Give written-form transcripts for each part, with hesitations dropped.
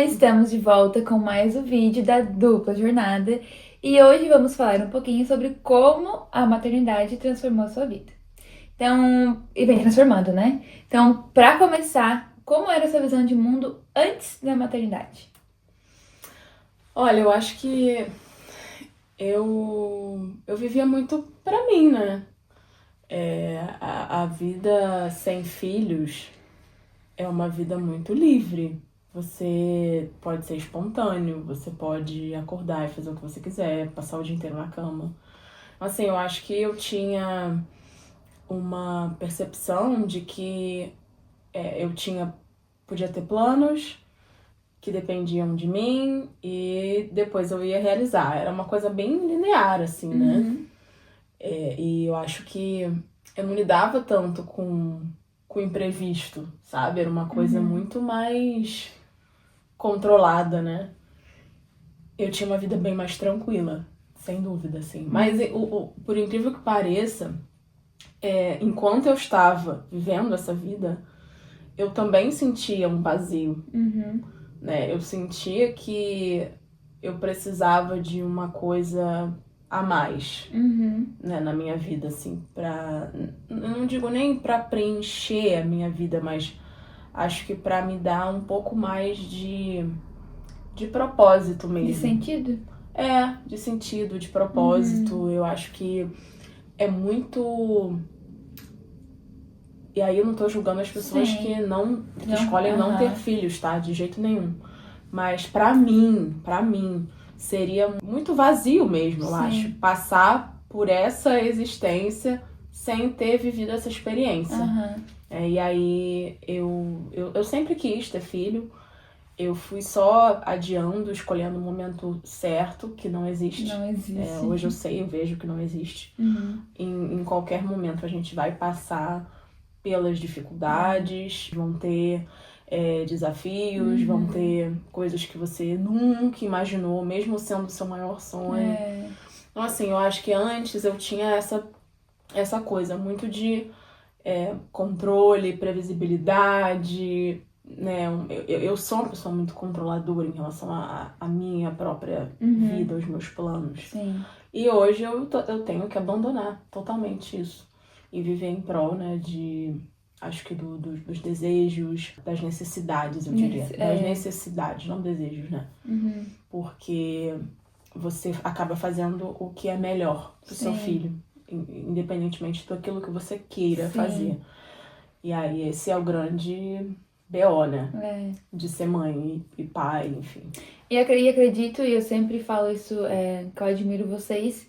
estamos de volta com mais um vídeo da dupla jornada e hoje vamos falar um pouquinho sobre como a maternidade transformou a sua vida. Então, e vem transformando, né? Então, para começar, como era a sua visão de mundo antes da maternidade? Olha, eu acho que eu vivia muito pra mim, né? A vida sem filhos é uma vida muito livre. Você pode ser espontâneo, você pode acordar e fazer o que você quiser, passar o dia inteiro na cama. Assim, eu acho que eu tinha uma percepção de que podia ter planos que dependiam de mim e depois eu ia realizar. Era uma coisa bem linear, assim, né? E eu acho que eu não lidava tanto com o imprevisto, sabe? Era uma coisa muito mais controlada, né? Eu tinha uma vida bem mais tranquila, sem dúvida, assim. Mas por incrível que pareça, enquanto eu estava vivendo essa vida, eu também sentia um vazio, né? Eu sentia que eu precisava de uma coisa a mais, né, na minha vida, assim, eu não digo nem pra preencher a minha vida, mas acho que pra me dar um pouco mais de propósito mesmo. De sentido? De sentido, de propósito. Eu acho que é muito... E aí eu não tô julgando as pessoas que escolhem não ter filhos, tá? De jeito nenhum. Mas pra mim, seria muito vazio mesmo, eu acho. Passar por essa existência sem ter vivido essa experiência. E aí eu sempre quis ter filho. Eu fui só adiando, escolhendo o momento certo, que não existe. Não existe. Hoje eu sei, eu vejo que não existe. Em qualquer momento a gente vai passar pelas dificuldades, vão ter desafios, vão ter coisas que você nunca imaginou, mesmo sendo o seu maior sonho. Então, assim, eu acho que antes eu tinha essa coisa muito de controle, previsibilidade, né? Eu sou uma pessoa muito controladora em relação à minha própria vida, aos meus planos. E hoje eu tenho que abandonar totalmente isso e viver em prol, né, acho que dos desejos, das necessidades, eu diria. Das necessidades, não desejos, né? Porque você acaba fazendo o que é melhor pro seu filho, independentemente daquilo que você queira fazer. E aí esse é o grande BO, né? De ser mãe e pai, enfim. E acredito, e eu sempre falo isso, que eu admiro vocês,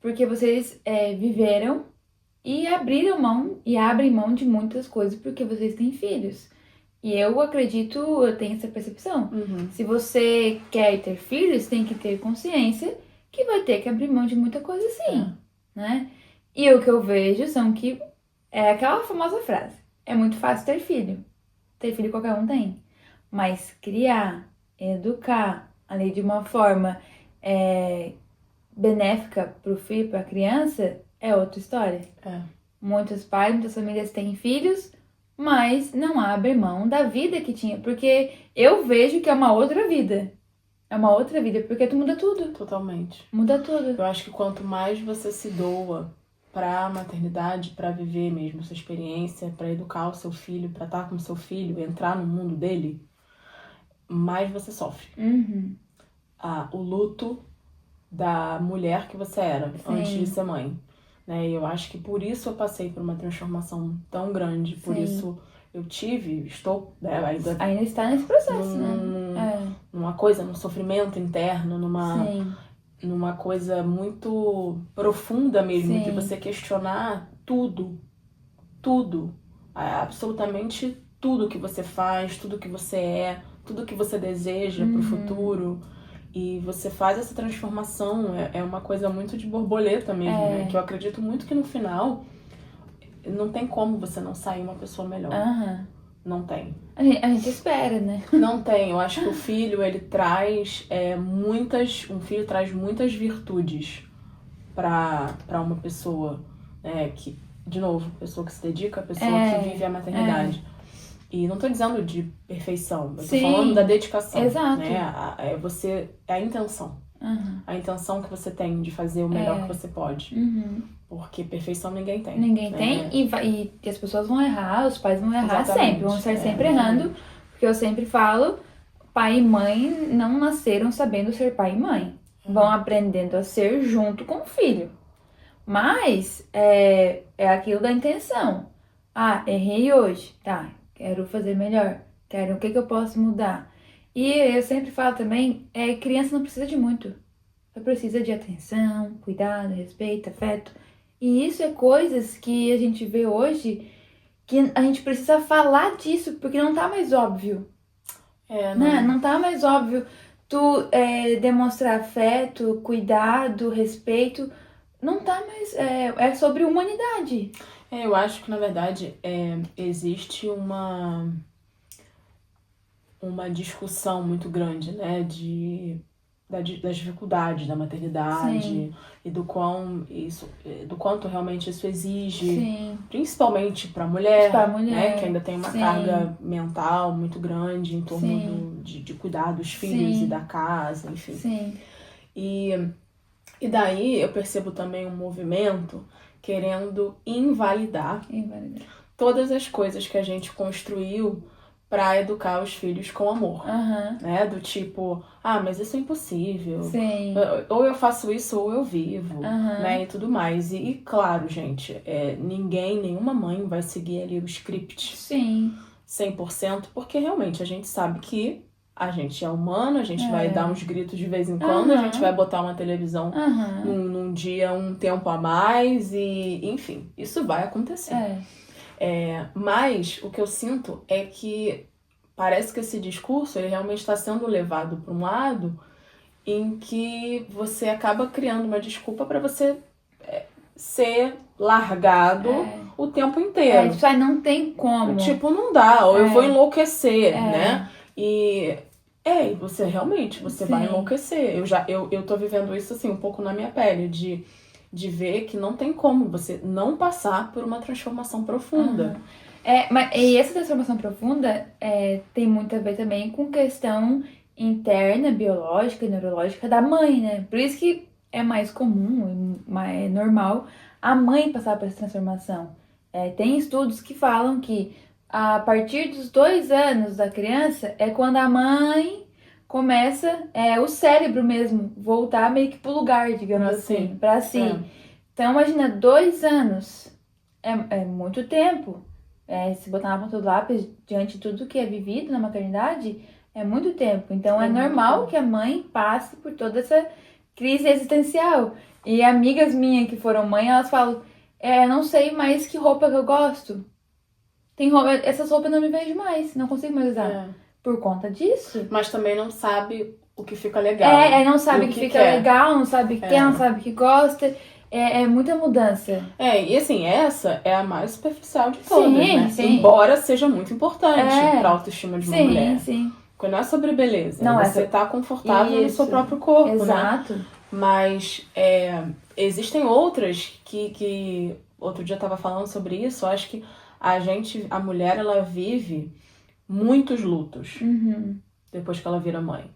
porque vocês viveram e abriram mão e abrem mão de muitas coisas porque vocês têm filhos. E eu acredito, eu tenho essa percepção. Se você quer ter filhos, tem que ter consciência que vai ter que abrir mão de muita coisa sim, né? E o que eu vejo são que é aquela famosa frase: é muito fácil ter filho. Ter filho qualquer um tem. Mas criar, educar ali de uma forma benéfica pro filho, pra criança, é outra história. Muitos pais, muitas famílias têm filhos, mas não abrem mão da vida que tinha. Porque eu vejo que é uma outra vida. É uma outra vida, porque tu muda tudo. Totalmente. Muda tudo. Eu acho que quanto mais você se doa pra maternidade, pra viver mesmo essa experiência, pra educar o seu filho, pra estar com o seu filho, entrar no mundo dele, mais você sofre. O luto da mulher que você era antes de ser mãe, né? E eu acho que por isso eu passei por uma transformação tão grande, por isso eu estou, né, ainda está nesse processo, numa coisa, num sofrimento interno, numa coisa muito profunda mesmo, de você questionar tudo, absolutamente tudo que você faz, tudo que você é, tudo que você deseja pro futuro. E você faz essa transformação, é uma coisa muito de borboleta mesmo, né? Que eu acredito muito que no final não tem como você não sair uma pessoa melhor. Não tem. A gente espera, né? Não tem. Eu acho que o filho, ele traz um filho traz muitas virtudes pra uma pessoa, que, de novo, pessoa que se dedica, pessoa que vive a maternidade. E não tô dizendo de perfeição, eu tô Sim. falando da dedicação. Exato. Né? É a intenção. Uhum. A intenção que você tem de fazer o melhor que você pode. Uhum. Porque perfeição ninguém tem. Ninguém tem, e as pessoas vão errar, os pais vão errar Exatamente. sempre, vão estar sempre errando. Porque eu sempre falo, pai e mãe não nasceram sabendo ser pai e mãe. Vão aprendendo a ser junto com o filho. Mas é aquilo da intenção. Ah, errei hoje. Tá, quero fazer melhor. O que eu posso mudar? E eu sempre falo também, criança não precisa de muito. Só precisa de atenção, cuidado, respeito, afeto. E isso é coisas que a gente vê hoje que a gente precisa falar disso, porque não tá mais óbvio. Não tá mais óbvio tu demonstrar afeto, cuidado, respeito. Não tá mais. É sobre humanidade. Eu acho que, na verdade, existe uma discussão muito grande, né? Das dificuldades da maternidade. Sim. E do quanto realmente isso exige, Sim. principalmente para a mulher, né? Que ainda tem uma Sim. carga mental muito grande em torno Sim. de cuidar dos filhos Sim. e da casa, enfim. Sim. E daí eu percebo também um movimento querendo invalidar todas as coisas que a gente construiu para educar os filhos com amor. Uhum. Né? Do tipo, mas isso é impossível. Sim. Ou eu faço isso ou eu vivo. Uhum. Né? E tudo mais. E claro, gente, nenhuma mãe vai seguir ali o script. Sim. 100%, porque realmente a gente sabe que a gente é humano, a gente vai dar uns gritos de vez em quando, a gente vai botar uma televisão num dia, um tempo a mais, e enfim, isso vai acontecer. Mas o que eu sinto é que parece que esse discurso ele realmente está sendo levado para um lado em que você acaba criando uma desculpa para você ser largado o tempo inteiro. Isso aí não tem como. Tipo, não dá, ou eu vou enlouquecer, né? E você realmente, vai enlouquecer. Eu tô vivendo isso assim, um pouco na minha pele, de ver que não tem como você não passar por uma transformação profunda. E essa transformação profunda tem muito a ver também com questão interna, biológica e neurológica da mãe, né? Por isso que é mais comum, é normal a mãe passar por essa transformação. Tem estudos que falam que a partir dos 2 anos da criança é quando a mãe começa o cérebro mesmo voltar meio que pro lugar, digamos assim, pra si. Então imagina, 2 anos é muito tempo. Se botar na ponta do lápis diante de tudo que é vivido na maternidade, é muito tempo. Então é normal que a mãe passe por toda essa crise existencial. E amigas minhas que foram mãe, elas falam, não sei mais que roupa que eu gosto. Essas roupas eu não me vejo mais, não consigo mais usar. Por conta disso. Mas também não sabe o que fica legal. Não sabe o que fica legal, não sabe o que quer, não sabe o que gosta. É muita mudança. E assim, essa é a mais superficial de todas, né? Sim. Embora seja muito importante pra autoestima de uma mulher. Sim. Porque não é sobre beleza. Não, você tá confortável no seu próprio corpo, Exato. né? Mas existem outras que... Outro dia eu tava falando sobre isso. Eu acho que a mulher, ela vive muitos lutos depois que ela vira mãe.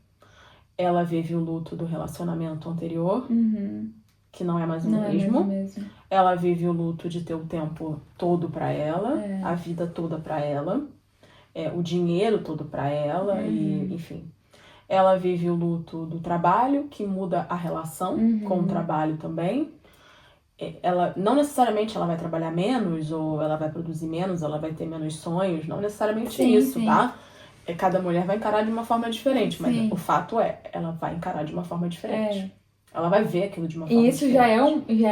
Ela vive o luto do relacionamento anterior, que não é mais o mesmo. Ela vive o luto de ter o tempo todo pra ela, a vida toda pra ela, o dinheiro todo pra ela, e enfim. Ela vive o luto do trabalho, que muda a relação com o trabalho também. Ela, não necessariamente ela vai trabalhar menos, ou ela vai produzir menos, ela vai ter menos sonhos, não necessariamente isso, tá? Cada mulher vai encarar de uma forma diferente, mas o fato ela vai encarar de uma forma diferente. Ela vai ver aquilo de uma forma diferente. E isso já é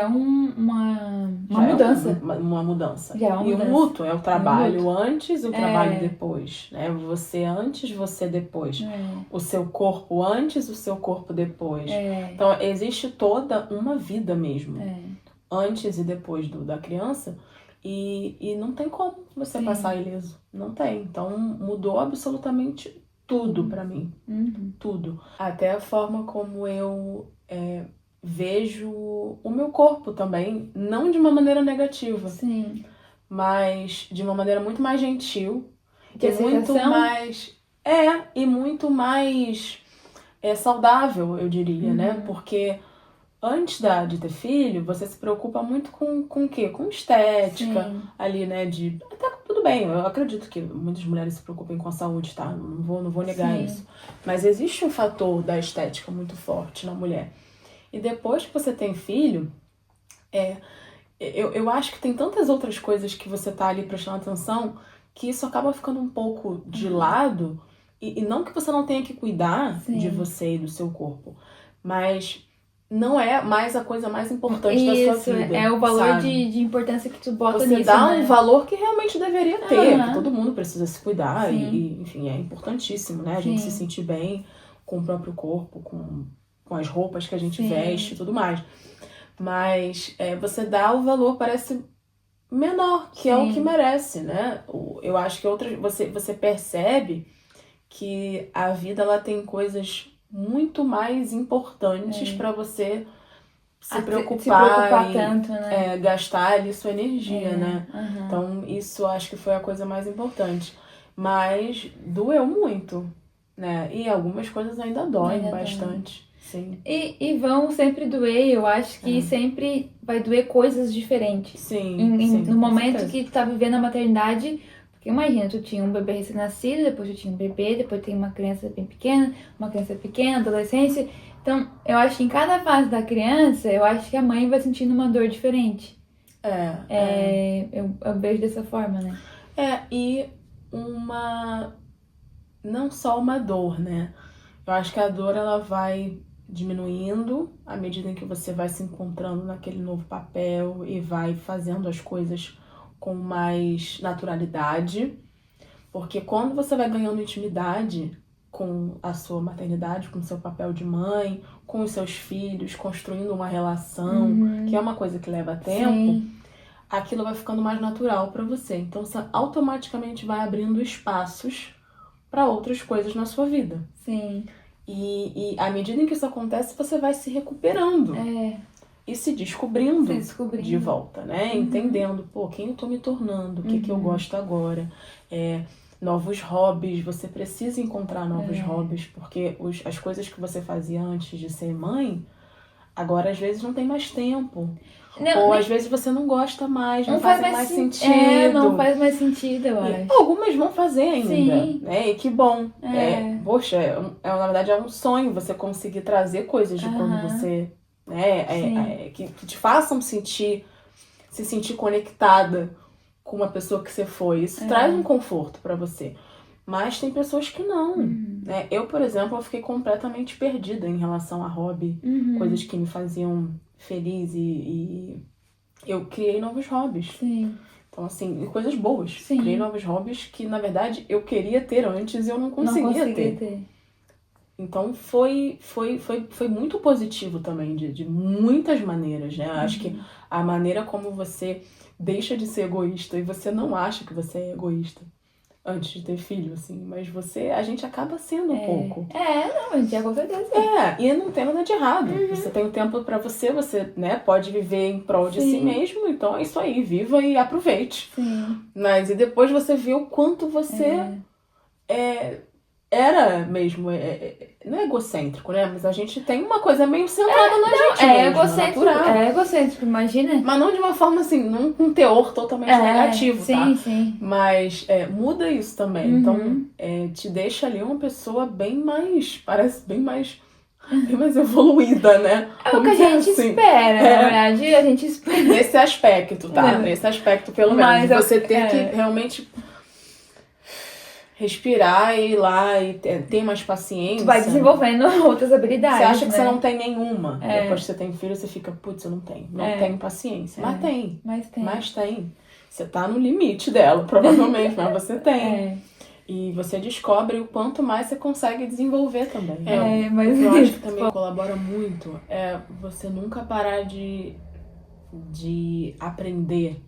uma mudança. Uma mudança. Já é uma mudança. E o luto é o trabalho antes e o trabalho depois, né? Você antes, você depois. O seu corpo antes, o seu corpo depois. Então, existe toda uma vida mesmo. Antes e depois da criança. E não tem como você passar ileso. Não tem. Então, mudou absolutamente tudo pra mim. Tudo. Até a forma como eu vejo o meu corpo também. Não de uma maneira negativa. Sim. Mas de uma maneira muito mais gentil. De e muito aceitação? mais... e muito mais saudável, eu diria, né? Porque antes de ter filho, você se preocupa muito com o quê? Com estética, Sim. ali, né? Até tudo bem, eu acredito que muitas mulheres se preocupem com a saúde, tá? Não vou negar Sim. isso. Mas existe um fator da estética muito forte na mulher. E depois que você tem filho, eu acho que tem tantas outras coisas que você tá ali prestando atenção que isso acaba ficando um pouco de lado. E não que você não tenha que cuidar Sim. de você e do seu corpo, mas não é mais a coisa mais importante da sua Isso, vida. é o valor sabe? de importância que tu bota Você nisso, dá né? um valor que realmente deveria ter, Aham. que todo mundo precisa se cuidar Sim. e, enfim, é importantíssimo, né? A gente se Sim. sentir bem com o próprio corpo, com as roupas que a gente Sim. veste e tudo mais. Mas você dá o valor, parece menor, que é o Sim. que merece, né? Eu acho que você percebe que a vida ela tem coisas muito mais importantes pra você se preocupar e tanto, né? gastar ali sua energia, né? Aham. Então isso eu acho que foi a coisa mais importante. Mas doeu muito, né? E algumas coisas ainda doem Ainda bastante. Sim. E vão sempre doer, eu acho que sempre vai doer coisas diferentes. Sim, No com momento certeza. que tu tá vivendo a maternidade, porque imagina, tu tinha um bebê recém-nascido, depois tu tinha um bebê, depois tem uma criança bem pequena, uma criança pequena, adolescência. Então, eu acho que em cada fase da criança, eu acho que a mãe vai sentindo uma dor diferente. Eu vejo dessa forma, né? E não só uma dor, né? Eu acho que a dor ela vai diminuindo à medida em que você vai se encontrando naquele novo papel e vai fazendo as coisas com mais naturalidade. Porque quando você vai ganhando intimidade com a sua maternidade, com o seu papel de mãe, com os seus filhos, construindo uma relação, que é uma coisa que leva tempo, Sim. aquilo vai ficando mais natural pra você. Então você automaticamente vai abrindo espaços pra outras coisas na sua vida. Sim. E à medida em que isso acontece, você vai se recuperando e se descobrindo de volta, né? Entendendo, quem eu tô me tornando, o que eu gosto agora. Novos hobbies, você precisa encontrar novos hobbies, porque as coisas que você fazia antes de ser mãe, agora às vezes não tem mais tempo. Ou às vezes você não gosta mais, não faz mais sentido. Não faz mais sentido, eu acho. Algumas vão fazer ainda, Sim. né? E que bom. Poxa, na verdade é um sonho você conseguir trazer coisas de quando você, né, que te façam se sentir conectada com uma pessoa que você foi. Isso traz um conforto pra você. Mas tem pessoas que não, né? Eu, por exemplo, eu fiquei completamente perdida em relação a hobby, coisas que me faziam feliz e eu criei novos hobbies. Sim. Então, assim, coisas boas. Sim. Criei novos hobbies que, na verdade, eu queria ter antes e eu não conseguia ter. Então, foi muito positivo também, de muitas maneiras, né? Acho que a maneira como você deixa de ser egoísta e você não acha que você é egoísta antes de ter filho, assim, mas a gente acaba sendo um pouco. Não, a gente com certeza. E não tem nada de errado. Você tem o tempo pra você, né, pode viver em prol de si mesmo, então é isso aí, viva e aproveite. Sim. Mas e depois você vê o quanto você era mesmo, não é egocêntrico, né, mas a gente tem uma coisa meio centrada na gente mesmo, natural. É egocêntrico, imagina. Mas não de uma forma assim, não com um teor totalmente negativo, tá? Sim. Mas muda isso também. Então, te deixa ali uma pessoa parece bem mais evoluída, né? É o que a gente espera, na verdade, a gente espera. Nesse aspecto, tá? Nesse aspecto, pelo menos. Você ter que realmente respirar e ir lá e ter mais paciência. Tu vai desenvolvendo outras habilidades. Você acha que né? você não tem nenhuma. Depois que você tem filho, você fica, putz, eu não tenho. Não tenho paciência. Mas tem. Mas tem. Você tá no limite dela, provavelmente, mas você tem. E você descobre o quanto mais você consegue desenvolver também. Mas eu acho que também colabora muito você nunca parar de aprender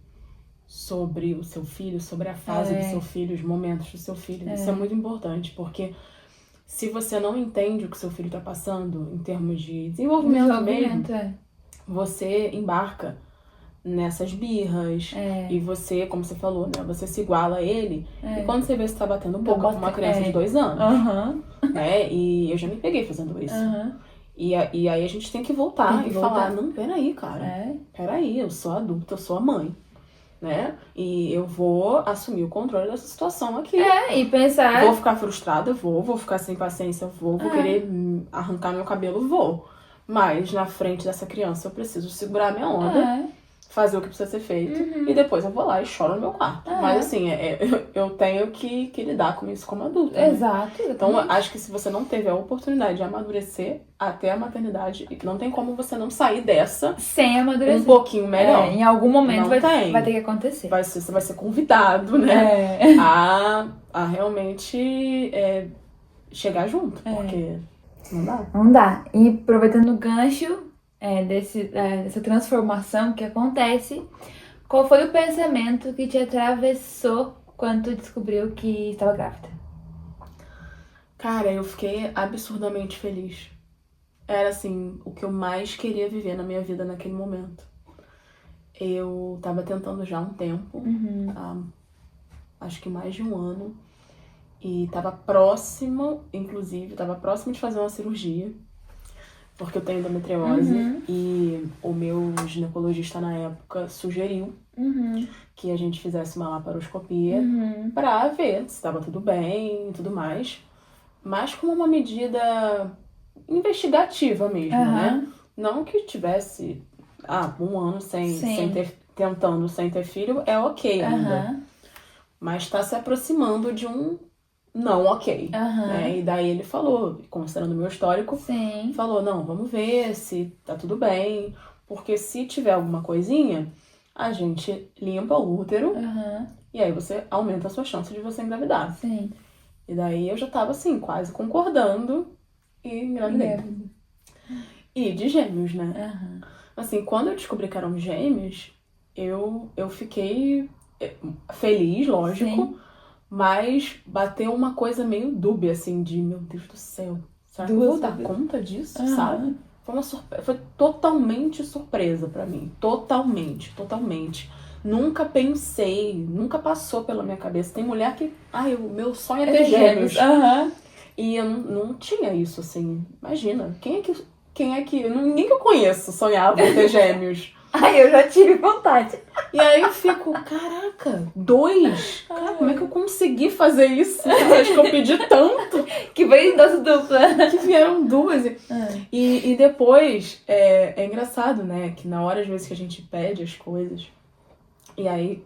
sobre o seu filho, sobre a fase do seu filho, os momentos do seu filho. Isso é muito importante, porque se você não entende o que seu filho está passando em termos de desenvolvimento mesmo, você embarca nessas birras. E você, como você falou, né? Você se iguala a ele. E quando você vê que você tá batendo boca com uma criança de 2 anos, né? E eu já me peguei fazendo isso. E aí a gente tem que voltar e falar, não, peraí, cara. Peraí, eu sou adulta, eu sou a mãe. Né? E eu vou assumir o controle dessa situação aqui. E pensar... Vou ficar frustrada, vou ficar sem paciência, vou querer arrancar meu cabelo, vou. Mas na frente dessa criança eu preciso segurar minha onda, fazer o que precisa ser feito, e depois eu vou lá e choro no meu quarto. Mas assim, eu tenho que lidar com isso como adulta. Exato. Né? Então, acho que se você não teve a oportunidade de amadurecer até a maternidade, não tem como você não sair dessa sem amadurecer. Um pouquinho melhor. Em algum momento vai ter que acontecer. Você vai ser convidado, né? A realmente chegar junto, porque não dá. Não dá. E aproveitando o gancho dessa transformação que acontece, qual foi o pensamento que te atravessou quando tu descobriu que estava grávida? Cara, eu fiquei absurdamente feliz. Era assim, o que eu mais queria viver na minha vida naquele momento. Eu tava tentando já há um tempo, acho que mais de 1 ano, e tava próximo de fazer uma cirurgia, porque eu tenho endometriose, e o meu ginecologista na época sugeriu que a gente fizesse uma laparoscopia pra ver se estava tudo bem e tudo mais, mas como uma medida investigativa mesmo, né? Não que tivesse 1 ano sem ter filho, é ok ainda. Mas tá se aproximando de um não ok. Né? E daí ele falou, considerando o meu histórico, falou, não, vamos ver se tá tudo bem, porque se tiver alguma coisinha, a gente limpa o útero e aí você aumenta a sua chance de você engravidar. E daí eu já tava assim, quase concordando e engravidei. E de gêmeos, né? Assim, quando eu descobri que eram gêmeos, eu fiquei feliz, lógico, mas bateu uma coisa meio dúbia, assim, de meu Deus do céu, será que eu vou dar conta disso, sabe? Foi uma surpresa, foi totalmente surpresa pra mim, totalmente. Nunca pensei, nunca passou pela minha cabeça. Tem mulher que, o meu sonho é ter gêmeos. E eu não tinha isso, assim, imagina, ninguém que eu conheço sonhava em ter gêmeos. Eu já tive vontade. E aí eu fico, caraca, 2? Cara, como é que eu consegui fazer isso? Acho que eu pedi tanto. Que veio dose dupla. Que vieram 2. E depois, é engraçado, né? Que na hora, às vezes, que a gente pede as coisas, e aí,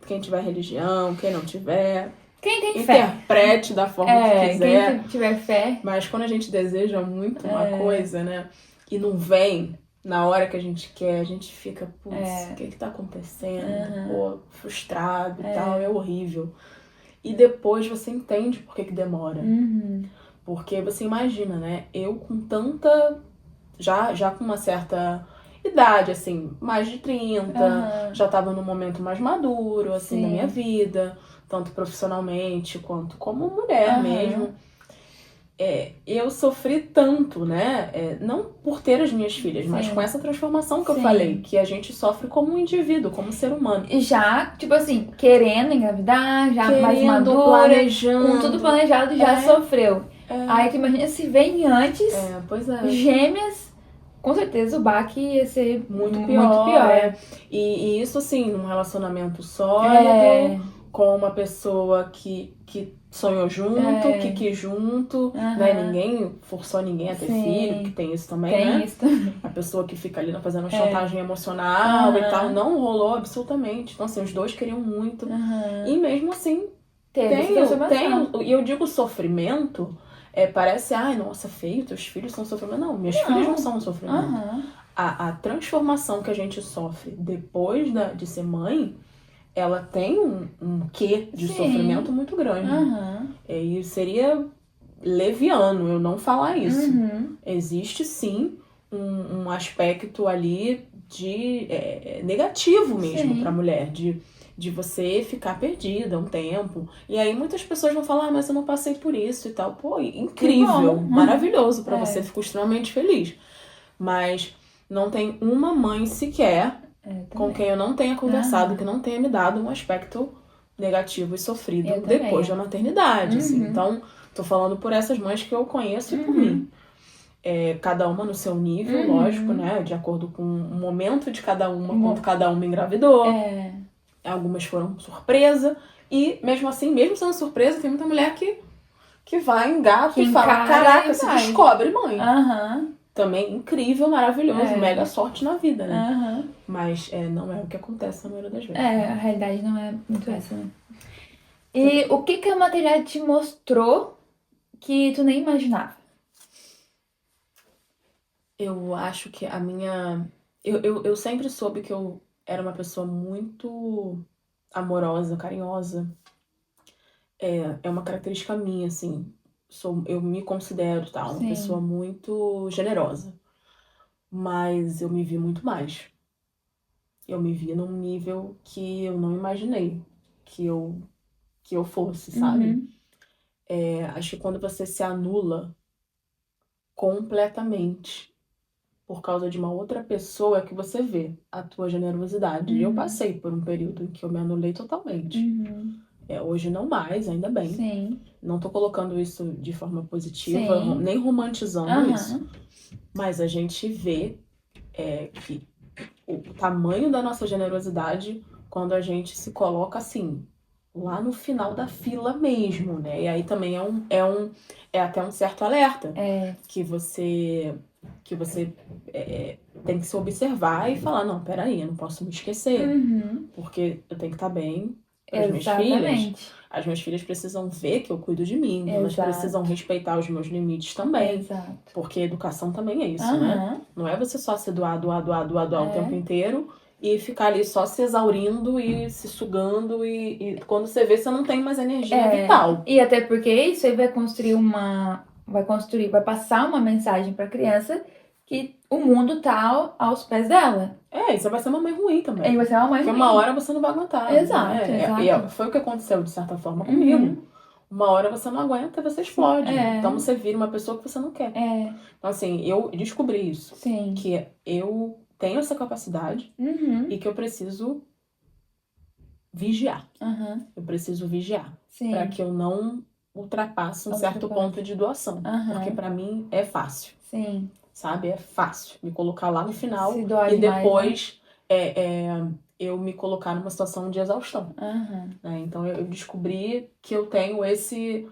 quem tiver religião, quem não tiver... Quem tem fé. Interprete da forma que quiser. Quem tiver fé. Mas quando a gente deseja muito uma coisa, né? E não vem na hora que a gente quer, a gente fica, putz, o que tá acontecendo? Pô, frustrado e tal, é horrível. E depois você entende por que demora. Porque você imagina, né? Eu com tanta... Já com uma certa idade, assim, mais de 30, já tava num momento mais maduro, assim, da minha vida, tanto profissionalmente quanto como mulher mesmo. Eu sofri tanto, né? Não por ter as minhas filhas, mas com essa transformação que eu falei, que a gente sofre como um indivíduo, como ser humano. E já, tipo assim, querendo engravidar, já mais madura, planejando. Com tudo planejado, já sofreu. Aí tu imagina se vem antes, pois é. Gêmeas, com certeza o baque ia ser muito pior. E isso, assim, num relacionamento sólido, com uma pessoa que sonhou junto, que quis junto, né? Ninguém forçou ninguém a ter filho, que tem isso também, né? Isso também. A pessoa que fica ali fazendo chantagem emocional e tal, não rolou absolutamente. Então, assim, os 2 queriam muito. E mesmo assim, e eu digo sofrimento, parece, nossa, feio, teus filhos são sofrimento. Não, minhas filhas não são um sofrimento. A transformação que a gente sofre depois de ser mãe, ela tem um quê de sofrimento muito grande. E seria leviano eu não falar isso. Existe, sim, um aspecto ali de negativo mesmo pra mulher, de você ficar perdida um tempo. E aí muitas pessoas vão falar, mas eu não passei por isso e tal. Pô, incrível, maravilhoso pra você, fico extremamente feliz. Mas não tem uma mãe sequer com quem eu não tenha conversado, Aham. que não tenha me dado um aspecto negativo e sofrido Eu também. depois da maternidade, assim. Uhum. Então, tô falando por essas mães que eu conheço e por Uhum. mim. Cada uma no seu nível, Uhum. lógico, né? De acordo com o momento de cada uma, quando cada uma engravidou. Algumas foram surpresa. E mesmo assim, mesmo sendo surpresa, tem muita mulher que vai, engata Que e fala, encara caraca, e se vai." descobre mãe. Aham. Também incrível, maravilhoso, mega sorte na vida, né? Aham. Mas não é o que acontece na maioria das vezes. A realidade não é muito essa, né? E o que a maternidade te mostrou que tu nem imaginava? Eu acho que a minha... Eu sempre soube que eu era uma pessoa muito amorosa, carinhosa. É uma característica minha, assim. Eu me considero, tal, uma Sim. pessoa muito generosa. Mas eu me vi muito mais. Eu me vi num nível que eu não imaginei que eu fosse, sabe? Acho que quando você se anula completamente por causa de uma outra pessoa, é que você vê a tua generosidade. E eu passei por um período em que eu me anulei totalmente. Hoje não mais, ainda bem. Sim. Não tô colocando isso de forma positiva, Sim. nem romantizando Aham. isso. Mas a gente vê que o tamanho da nossa generosidade quando a gente se coloca assim, lá no final da fila mesmo, né? E aí também é até um certo alerta que você tem que se observar e falar, não, peraí, eu não posso me esquecer, porque eu tenho que estar bem para as minhas filhas. Exatamente. As minhas filhas precisam ver que eu cuido de mim, elas Exato. precisam respeitar os meus limites também. Exato. Porque educação também é isso, né? Não é você só se doar o tempo inteiro e ficar ali só se exaurindo e se sugando e quando você vê, você não tem mais energia vital. E até porque isso aí vai passar uma mensagem pra criança que o mundo tá aos pés dela. E você vai ser uma mãe ruim também. E vai ser uma mãe Porque ruim. uma hora você não vai aguentar. Exato, né? exato. Foi o que aconteceu, de certa forma, comigo. Uma hora você não aguenta e você explode. Então você vira uma pessoa que você não quer. Então, assim, eu descobri isso. Sim. Que eu tenho essa capacidade e que eu preciso vigiar. Eu preciso vigiar. Sim. Pra que eu não ultrapasse um certo ponto de doação. Porque pra mim é fácil. Sim. Sabe? É fácil me colocar lá no final Se doar e demais, depois eu me colocar numa situação de exaustão. Né? Então eu descobri que eu tenho esse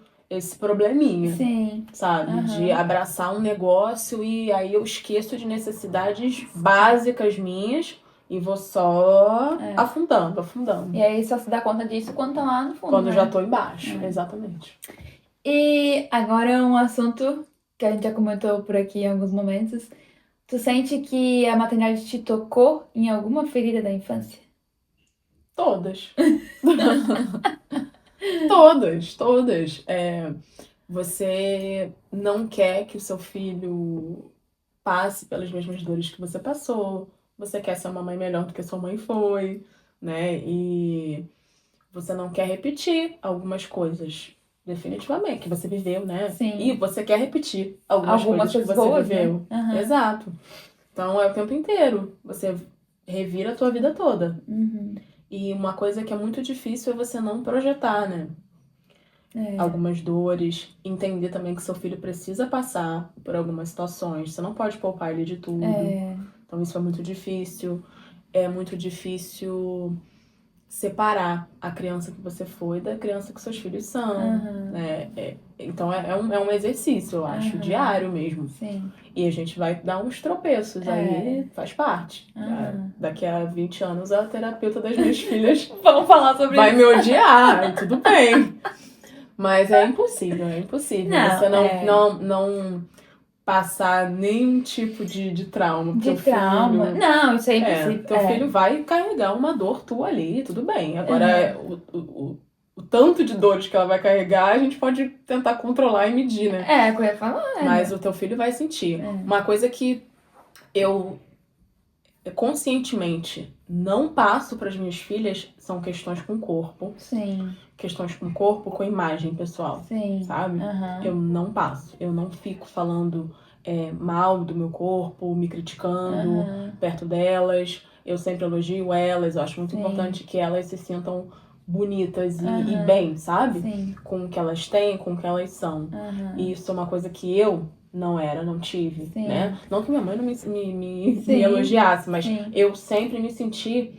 probleminha. Sim. Sabe? De abraçar um negócio e aí eu esqueço de necessidades básicas minhas e vou só afundando. E aí só se dá conta disso quando tá lá no fundo. Quando eu já tô embaixo, exatamente. E agora um assunto que a gente já comentou por aqui em alguns momentos. Tu sente que a maternidade te tocou em alguma ferida da infância? Todas. Todas. Você não quer que o seu filho passe pelas mesmas dores que você passou. Você quer ser uma mãe melhor do que sua mãe foi, né? E você não quer repetir algumas coisas, definitivamente, que você viveu, né? Sim. E você quer repetir algumas coisas que você boas, viveu. Né? Exato. Então é o tempo inteiro. Você revira a tua vida toda. E uma coisa que é muito difícil é você não projetar, né? Algumas dores, entender também que seu filho precisa passar por algumas situações. Você não pode poupar ele de tudo. Então isso é muito difícil. É muito difícil separar a criança que você foi da criança que seus filhos são. Então é um exercício, eu acho, diário mesmo. Sim. E a gente vai dar uns tropeços, aí faz parte. Daqui a 20 anos a terapeuta das minhas filhas Vamos falar sobre vai isso. me odiar, tudo bem. Mas é impossível. Não, você não passar nenhum tipo de trauma. De trauma. Filho, não, isso é impossível. Teu filho vai carregar uma dor tua ali, tudo bem. Agora, o tanto de dores que ela vai carregar, a gente pode tentar controlar e medir, né? Que eu ia falar. Mas o teu filho vai sentir. Uma coisa que eu conscientemente não passo para as minhas filhas são questões com o corpo. Sim. Questões com o corpo, com imagem pessoal. Sim. Sabe? Eu não passo. Eu não fico falando mal do meu corpo, me criticando perto delas. eu sempre elogio elas, eu acho muito Sim. importante que elas se sintam bonitas e Aham. bem, sabe? Sim. Com o que elas têm, com o que elas são. Aham. E isso é uma coisa que eu não tive, Sim. né? Não que minha mãe não me Sim. elogiasse, mas Sim. eu sempre me senti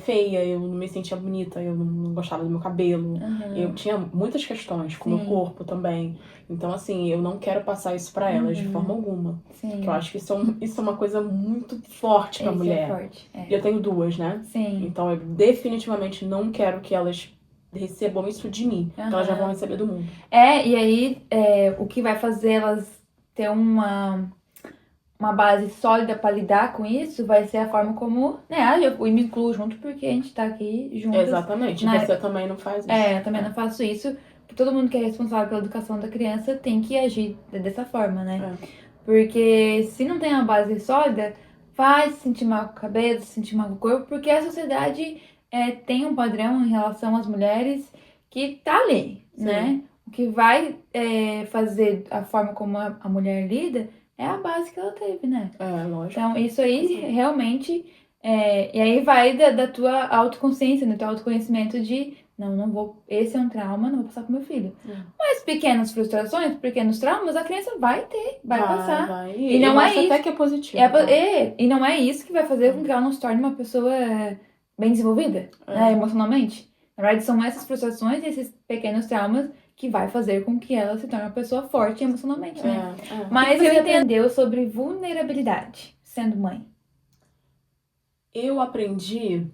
feia, eu não me sentia bonita, eu não gostava do meu cabelo. Aham. Eu tinha muitas questões com o meu Sim. corpo também. Então, assim, eu não quero passar isso pra elas de forma alguma. Sim. Porque eu acho que isso é uma coisa muito forte pra Isso mulher. é forte. E eu tenho 2, né? Sim. Então, eu definitivamente não quero que elas recebam isso de mim. Que elas já vão receber do mundo. E aí, o que vai fazer elas ter uma base sólida pra lidar com isso vai ser a forma como, né, eu me incluo junto porque a gente tá aqui juntas. Exatamente. Você também não faz isso. Eu também não faço isso. Porque todo mundo que é responsável pela educação da criança tem que agir dessa forma, né? Porque se não tem uma base sólida, vai se sentir mal com a cabeça, se sentir mal com o corpo, porque a sociedade tem um padrão em relação às mulheres que tá ali, Sim. né? O que vai fazer a forma como a mulher lida é a base que ela teve, né? Lógico. Então, isso aí realmente... e aí vai da tua autoconsciência, do teu autoconhecimento de... Não vou... Esse é um trauma, não vou passar pro meu filho. Mas pequenas frustrações, pequenos traumas, a criança vai ter, vai passar. Vai. E não é isso. Até que é positivo. E não é isso que vai fazer com que ela não se torne uma pessoa bem desenvolvida, né, emocionalmente. Na verdade, são essas frustrações e esses pequenos traumas que vai fazer com que ela se torne uma pessoa forte emocionalmente, né? Mas eu entendeu sobre vulnerabilidade, sendo mãe. Eu aprendi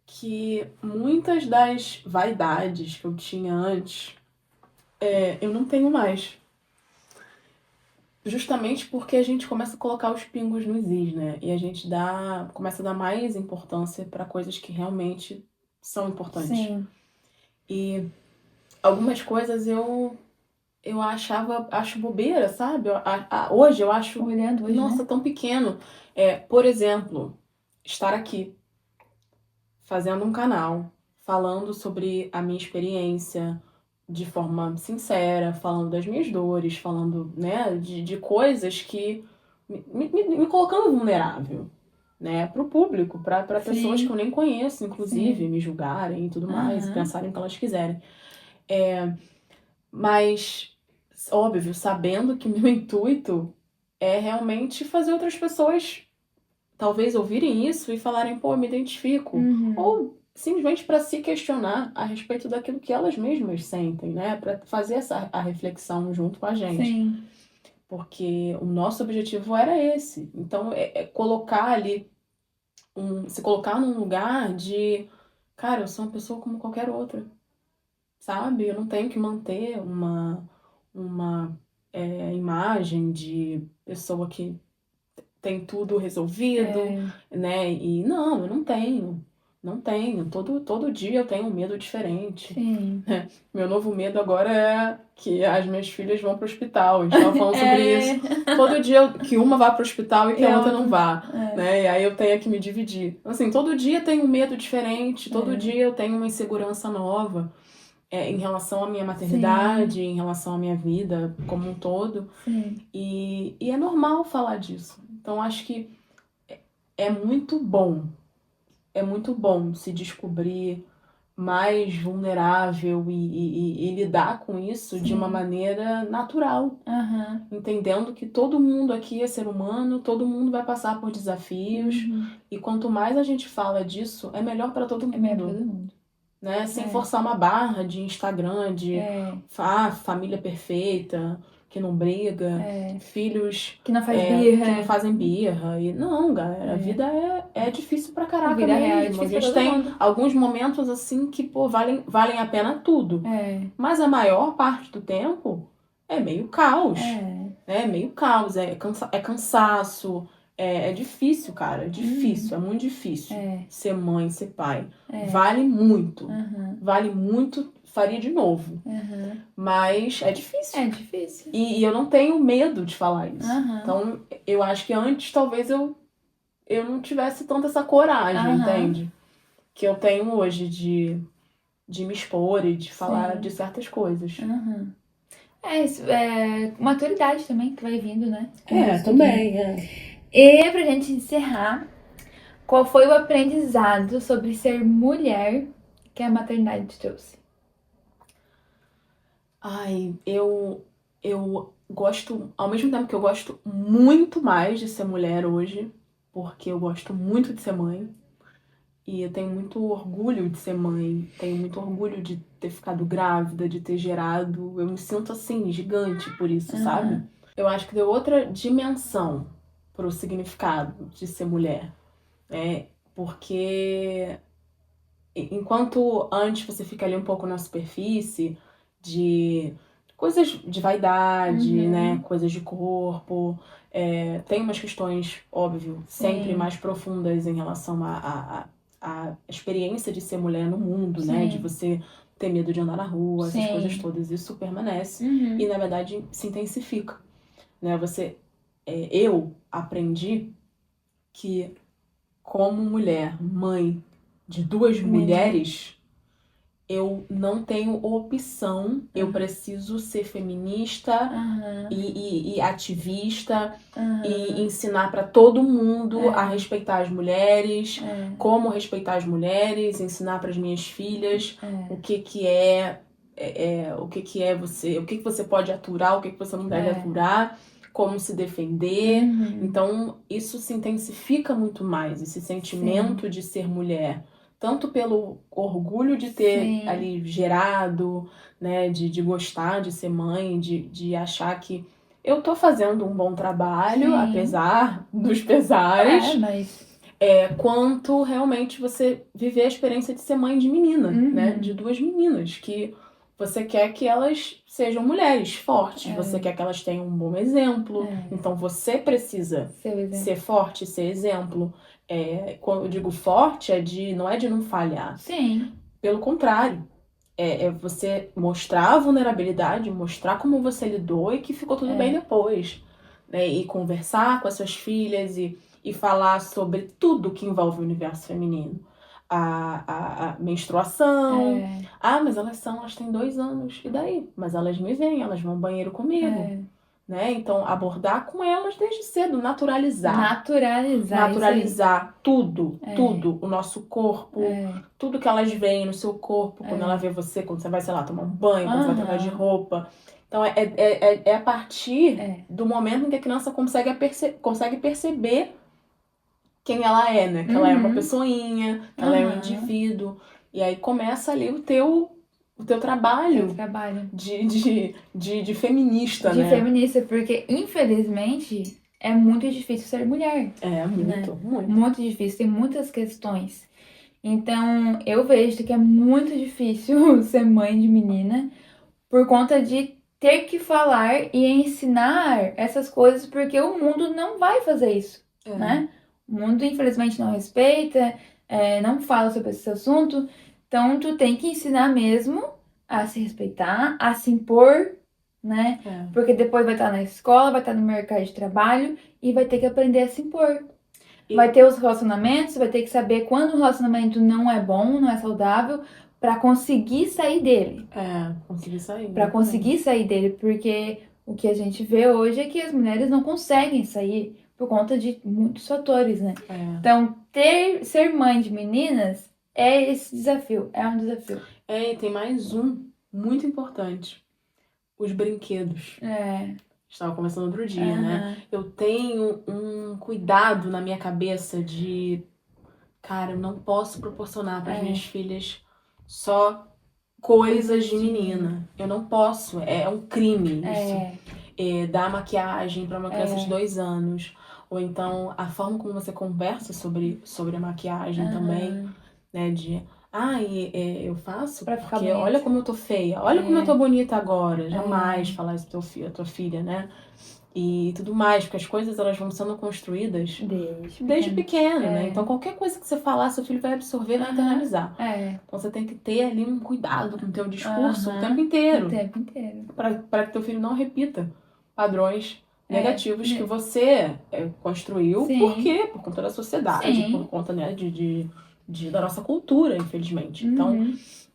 que muitas das vaidades que eu tinha antes, eu não tenho mais. Justamente porque a gente começa a colocar os pingos nos is, né? E a gente começa a dar mais importância para coisas que realmente são importantes. Sim. E algumas coisas eu acho bobeira, sabe? Hoje eu acho, Olhando hoje, nossa, né? tão pequeno. Por exemplo, estar aqui fazendo um canal, falando sobre a minha experiência de forma sincera, falando das minhas dores, falando, né, de coisas que me colocando vulnerável, né, pro público, pra pessoas que eu nem conheço, inclusive, me julgarem e tudo mais, pensarem o que elas quiserem. Mas, óbvio, sabendo que meu intuito é realmente fazer outras pessoas talvez ouvirem isso e falarem, pô, eu me identifico. Ou simplesmente para se questionar a respeito daquilo que elas mesmas sentem, né? Para fazer a reflexão junto com a gente. Sim. Porque o nosso objetivo era esse. Então, colocar ali, se colocar num lugar de, cara, eu sou uma pessoa como qualquer outra, sabe? Eu não tenho que manter uma imagem de pessoa que tem tudo resolvido, né? E não, eu não tenho. Não tenho. Todo dia eu tenho um medo diferente. Sim. Meu novo medo agora é que as minhas filhas vão pro hospital. A gente tava falando sobre isso. Todo dia que uma vá pro hospital e que a outra não vá. Né? E aí eu tenho que me dividir. Assim, todo dia eu tenho um medo diferente. Todo dia eu tenho uma insegurança nova. Em relação à minha maternidade, em relação à minha vida como um todo. Sim. E é normal falar disso. Então, acho que é muito bom se descobrir mais vulnerável e lidar com isso de uma maneira natural. Entendendo que todo mundo aqui é ser humano, todo mundo vai passar por desafios. E quanto mais a gente fala disso, é melhor para todo mundo. É melhor para todo mundo. Né? Sem forçar uma barra de Instagram, de família perfeita, que não briga, filhos que não faz birra. Que não fazem birra. E não, galera, a vida é difícil pra caraca a vida mesmo. Real é difícil a gente tem alguns momentos assim que, pô, valem a pena tudo. Mas a maior parte do tempo é meio caos. É meio caos, é cansaço. É difícil, cara. É difícil, é muito difícil ser mãe, ser pai. Vale muito. Vale muito, faria de novo. Mas é difícil. É difícil. E eu não tenho medo de falar isso. Então, eu acho que antes talvez eu não tivesse tanta essa coragem, entende? Que eu tenho hoje de me expor e de falar de certas coisas. Maturidade também que vai vindo, né? Também. E pra gente encerrar, Qual foi o aprendizado sobre ser mulher que a maternidade te trouxe? Ai, eu gosto, ao mesmo tempo que eu gosto muito mais de ser mulher hoje, porque eu gosto muito de ser mãe, e eu tenho muito orgulho de ser mãe, tenho muito orgulho de ter ficado grávida, de ter gerado, eu me sinto assim, gigante por isso, sabe? Eu acho que deu outra dimensão pro significado de ser mulher, né? Porque enquanto antes você fica ali um pouco na superfície de coisas de vaidade, né? Coisas de corpo. Tem umas questões, óbvio, sempre Sim. mais profundas em relação à experiência de ser mulher no mundo, né? Sim. De você ter medo de andar na rua, essas Sim. coisas todas. Isso permanece e, na verdade, se intensifica, né? Eu aprendi que, como mulher, mãe de duas mulheres, eu não tenho opção, eu preciso ser feminista e ativista e ensinar para todo mundo a respeitar as mulheres, como respeitar as mulheres, ensinar para as minhas filhas o que é você, o que você pode aturar, o que você não deve aturar, como se defender. Então, isso se intensifica muito mais, esse sentimento de ser mulher. Tanto pelo orgulho de ter ali gerado, né, de gostar de ser mãe, de achar que eu tô fazendo um bom trabalho, apesar dos pesares. Quanto realmente você viver a experiência de ser mãe de menina, né, de duas meninas, que você quer que elas sejam mulheres fortes, você quer que elas tenham um bom exemplo, então você precisa ser forte, ser exemplo. Quando eu digo forte, não é de não falhar. Sim. Pelo contrário, é você mostrar a vulnerabilidade, mostrar como você lidou e que ficou tudo bem depois. Né? E conversar com as suas filhas e falar sobre tudo que envolve o universo feminino. A menstruação. Mas elas têm 2 anos. E daí? Mas elas me veem, elas vão ao banheiro comigo. Né? Então, abordar com elas desde cedo, naturalizar tudo, o nosso corpo, tudo que elas veem no seu corpo, quando ela vê você, quando você vai, sei lá, tomar um banho, quando você vai trocar de roupa. Então, é a partir do momento em que a criança consegue perceber quem ela é, né? Que ela é uma pessoinha, que ela é um indivíduo. E aí começa ali o teu trabalho de feminista, né? De feminista, porque infelizmente é muito difícil ser mulher. Muito, muito. Muito difícil, tem muitas questões. Então eu vejo que é muito difícil ser mãe de menina por conta de ter que falar e ensinar essas coisas, porque o mundo não vai fazer isso, né? O mundo infelizmente não respeita, não fala sobre esse assunto, então tu tem que ensinar mesmo a se respeitar, a se impor, né? Porque depois vai estar na escola, vai estar no mercado de trabalho e vai ter que aprender a se impor. Vai ter os relacionamentos, vai ter que saber quando o relacionamento não é bom, não é saudável, pra conseguir sair dele. Conseguir sair. Pra conseguir sair dele, porque o que a gente vê hoje é que as mulheres não conseguem sair por conta de muitos fatores, né? Então, ser mãe de meninas é esse desafio, é um desafio. E tem mais um muito importante: os brinquedos. Estava conversando outro dia, né? Eu tenho um cuidado na minha cabeça de, cara, eu não posso proporcionar para as minhas filhas só coisas de menina. Eu não posso, é um crime isso. Dar maquiagem para uma criança de 2 anos. Ou então a forma como você conversa sobre a maquiagem também, né? Eu faço pra ficar porque bonita. olha como eu tô feia, olha como eu tô bonita agora. Jamais falar isso pra tua filha, né? E tudo mais, porque as coisas elas vão sendo construídas desde pequeno, né? Então qualquer coisa que você falar, seu filho vai absorver, vai internalizar. Então você tem que ter ali um cuidado com o teu discurso o tempo inteiro. O tempo inteiro. Para que teu filho não repita padrões negativos que você construiu. Por quê? Por conta da sociedade, por conta, né, da nossa cultura, infelizmente. Então,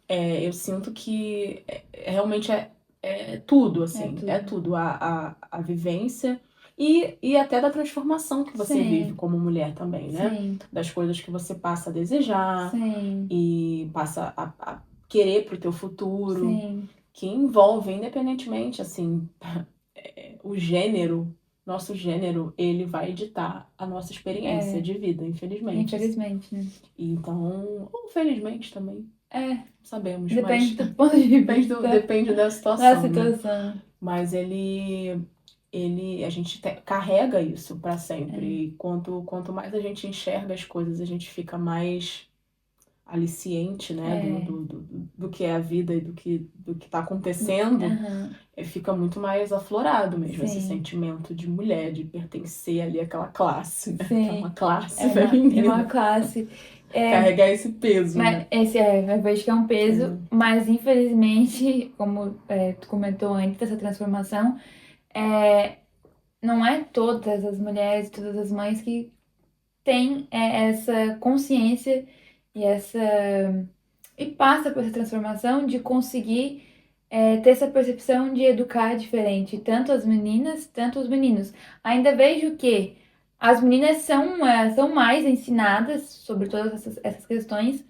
eu sinto que realmente é tudo, assim. É tudo. A vivência e até da transformação que você Sim. vive como mulher também, né? Sim, Das coisas que você passa a desejar sim, e passa a querer pro teu futuro, sim. que envolve, independentemente, assim, o gênero, nosso gênero, ele vai ditar a nossa experiência de vida, infelizmente. Infelizmente, né? Então, ou felizmente também, sabemos, Depende mas do ponto de vista depende da da situação, né? situação. Mas a gente carrega isso pra sempre. E quanto mais a gente enxerga as coisas, a gente fica mais aliciente, né, do que é a vida e do que tá acontecendo. Aham. Fica muito mais aflorado mesmo esse Sim. sentimento de mulher, de pertencer ali àquela classe, né? Sim. Que é uma classe É feminina. uma classe. Carregar esse peso, né? Mas eu vejo que é um peso, mas infelizmente, como tu comentou antes dessa transformação, não é todas as mulheres, todas as mães que têm essa consciência e e passa por essa transformação de conseguir ter essa percepção de educar diferente, tanto as meninas, tanto os meninos. Ainda vejo que as meninas são mais ensinadas sobre todas essas questões,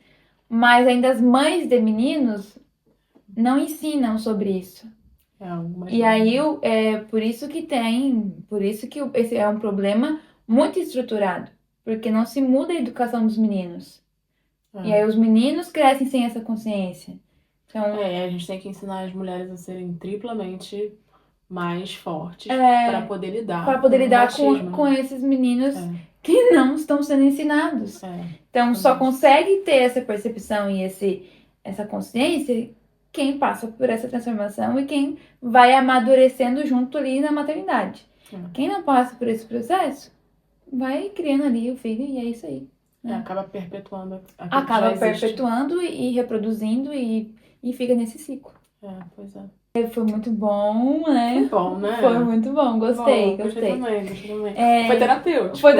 mas ainda as mães de meninos não ensinam sobre isso. E aí, por isso que esse é um problema muito estruturado, porque não se muda a educação dos meninos. E aí os meninos crescem sem essa consciência. Então, a gente tem que ensinar as mulheres a serem triplamente mais fortes para poder lidar com o machismo, com esses meninos que não estão sendo ensinados. Então, só consegue ter essa percepção e essa consciência quem passa por essa transformação e quem vai amadurecendo junto ali na maternidade. Quem não passa por esse processo, vai criando ali o filho e é isso aí. Acaba perpetuando e reproduzindo e fica nesse ciclo. Pois é. Foi muito bom, né? Foi bom, né? Foi muito bom, gostei. Gostei também. Foi terapêutico. Foi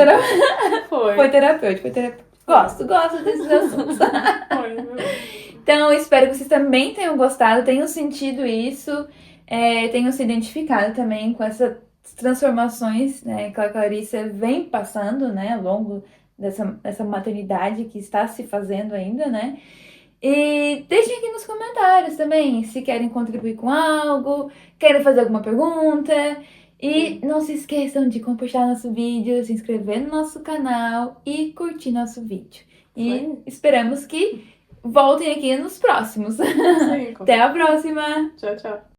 terapêutico. Gosto desses assuntos. Então, espero que vocês também tenham gostado, tenham sentido isso, tenham se identificado também com essas transformações, né, que a Clarissa vem passando, né, ao longo dessa maternidade que está se fazendo ainda, né? E deixem aqui nos comentários também se querem contribuir com algo, querem fazer alguma pergunta. E não se esqueçam de compartilhar nosso vídeo, se inscrever no nosso canal e curtir nosso vídeo. E esperamos que voltem aqui nos próximos. Sim, Até a próxima! Tchau, tchau.